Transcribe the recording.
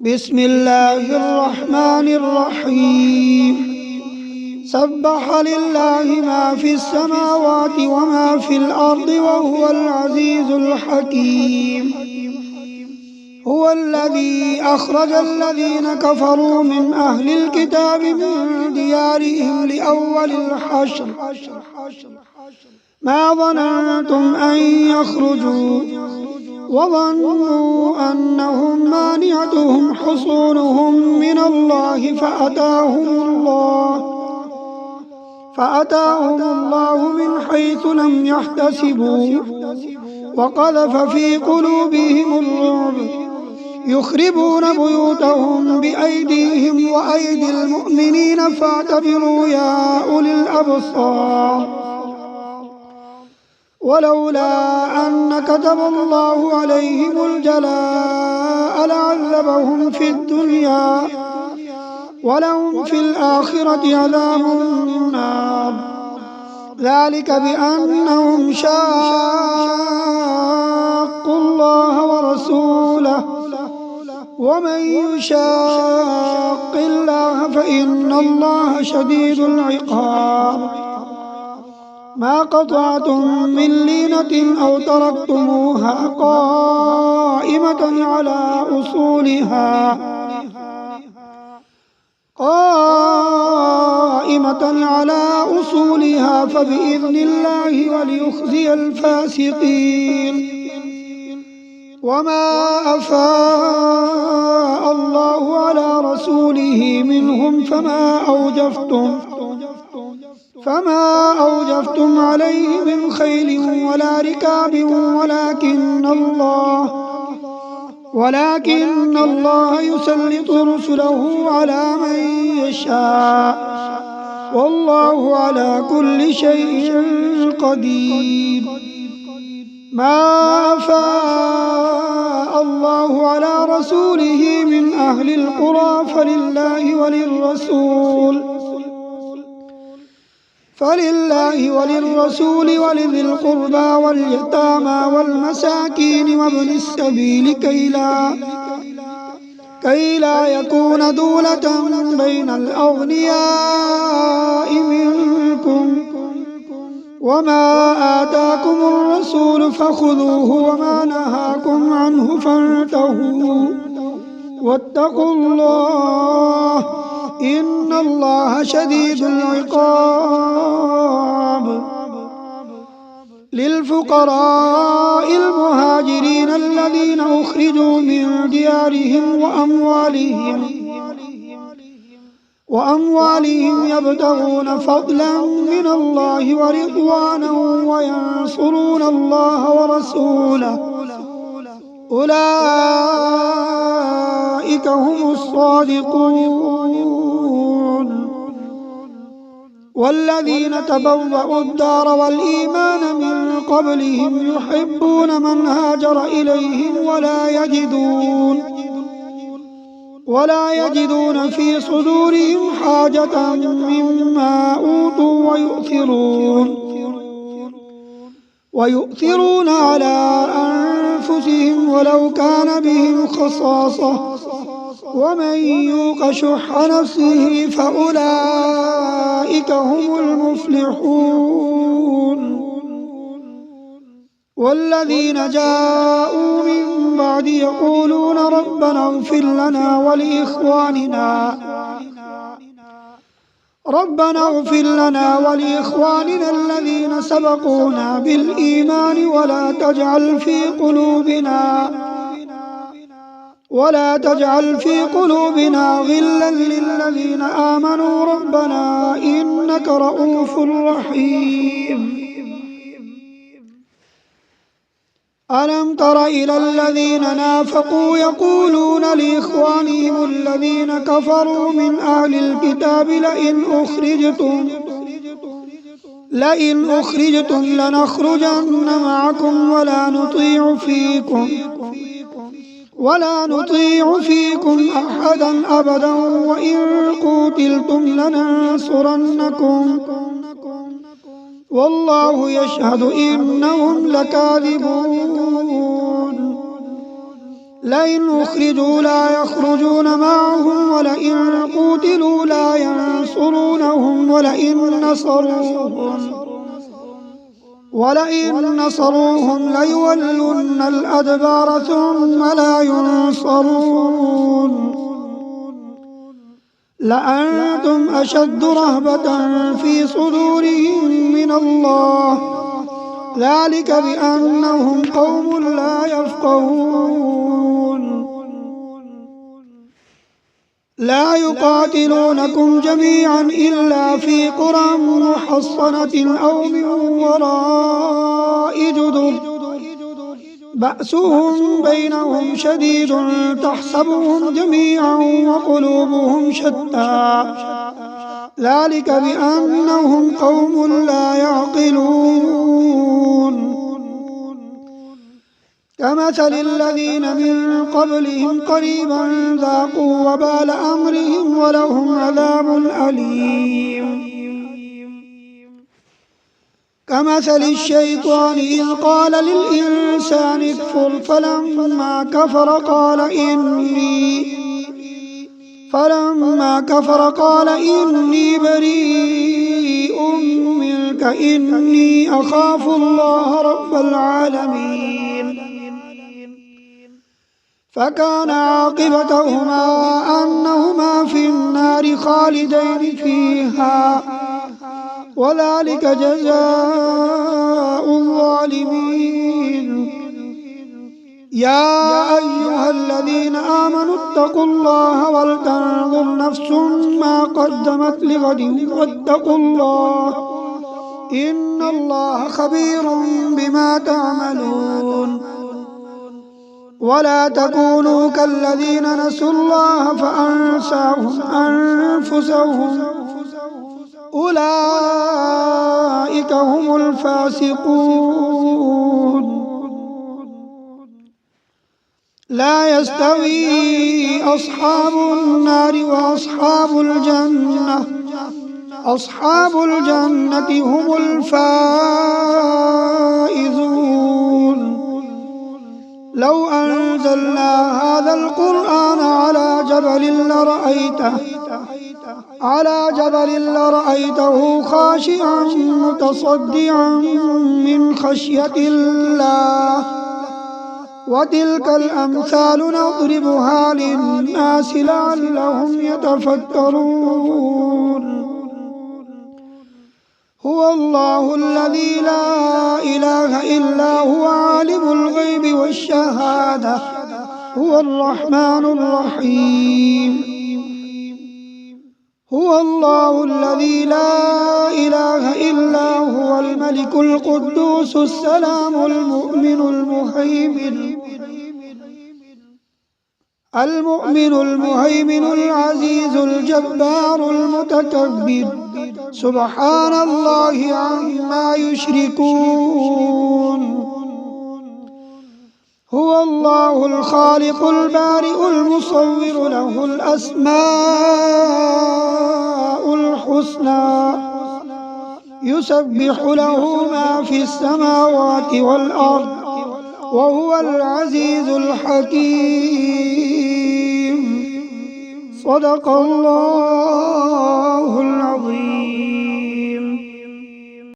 بسم الله الرحمن الرحيم. سبح لله ما في السماوات وما في الأرض وهو العزيز الحكيم. هو الذي أخرج الذين كفروا من أهل الكتاب من ديارهم لأول الحشر ما ظننتم أن يخرجوا وظنوا أنهم مانعتهم حصونهم من الله فأتاهم الله من حيث لم يحتسبوا وقذف في قلوبهم الرعب يخربون بيوتهم بأيديهم وأيدي المؤمنين فاعتبروا يا أولي الأبصار. ولولا أن كتب الله عليهم الجلاء لعذبهم في الدنيا ولهم في الآخرة عذاب النار. ذلك بأنهم شاقوا الله ورسوله ومن يشاق الله فإن الله شديد العقاب. ما قطعتم من لينة أو تركتموها قائمة على أصولها فبإذن الله وليخزي الفاسقين. وما أفاء الله على رسوله منهم فما أوجفتم عليه من خيل ولا ركاب ولكن الله يسلط رسله على من يشاء والله على كل شيء قدير. ما أفاء الله على رسوله من أهل القرى فلله وللرسول ولذي القربى واليتامى والمساكين وابن السبيل كي لا يكون دولة بين الأغنياء منكم. وما آتاكم الرسول فخذوه وما نهاكم عنه فانتهوا واتقوا الله إن الله شديد العقاب. للفقراء المهاجرين الذين أخرجوا من ديارهم وأموالهم يبتغون فضلا من الله ورضوانا وينصرون الله ورسوله أولئك هم الصادقون. والذين تبوأوا الدار والإيمان من قبلهم يحبون من هاجر إليهم ولا يجدون في صدورهم حاجة مما أوتوا ويؤثرون على أنفسهم ولو كان بهم خصاصة ومن يوق شح نفسه فأولئك هم المفلحون. والذين جاءوا من بعد يقولون ربنا اغفر لنا ولإخواننا الذين سبقونا بالإيمان ولا تجعل في قلوبنا غلا للذين آمنوا ربنا إنك رؤوف رحيم. ألم تر إلى الذين نافقوا يقولون لإخوانهم الذين كفروا من أهل الكتاب لئن أخرجتم لنخرجن معكم ولا نطيع فيكم أحدا أبدا وإن قوتلتم لننصرنكم والله يشهد إنهم لكاذبون. لئن أخرجوا لا يخرجون معهم ولئن قوتلوا لا ينصرونهم ولئن نصروهم ليولن الأدبار ثم لا ينصرون لأنتم أشد رهبة في صدورهم من الله ذلك بأنهم قوم لا يفقهون لا يقاتلونكم جميعا إلا في قرى محصنة أو من وراء جدر بأسهم بينهم شديد تحسبهم جميعا وقلوبهم شتى ذلك بأنهم قوم لا يعقلون كمثل الذين من قبلهم قريبا ذاقوا وبال أمرهم ولهم عذاب أليم كمثل الشيطان إذ قال للإنسان اكفر فلما كفر قال إني بريء منك إني أخاف الله رب العالمين فكان عاقبتهما أنهما في النار خالدين فيها وذلك جزاء الظالمين يا أيها الذين آمنوا اتقوا الله ولتنظر نفس ما قدمت لغد واتقوا الله إن الله خبير بما تعملون ولا تكونوا كالذين نسوا الله فأنساهم أنفسهم أولئك هم الفاسقون لا يستوي أصحاب النار وأصحاب الجنة أصحاب الجنة هم الفائزون لو أنزلنا هذا القرآن على جبل لرأيته خاشعا متصدعا من خشية الله وتلك الأمثال نضربها للناس لعلهم يتفكرون هو الله الذي لا إله إلا هو عالم الغيب والشهادة هو الرحمن الرحيم هو الله الذي لا إله إلا هو الملك القدوس السلام المؤمن المهيمن العزيز الجبار المتكبر سبحان الله عما يشركون هو الله الخالق البارئ المصور له الأسماء الحسنى يسبح له ما في السماوات والأرض وهو العزيز الحكيم صدق الله العظيم.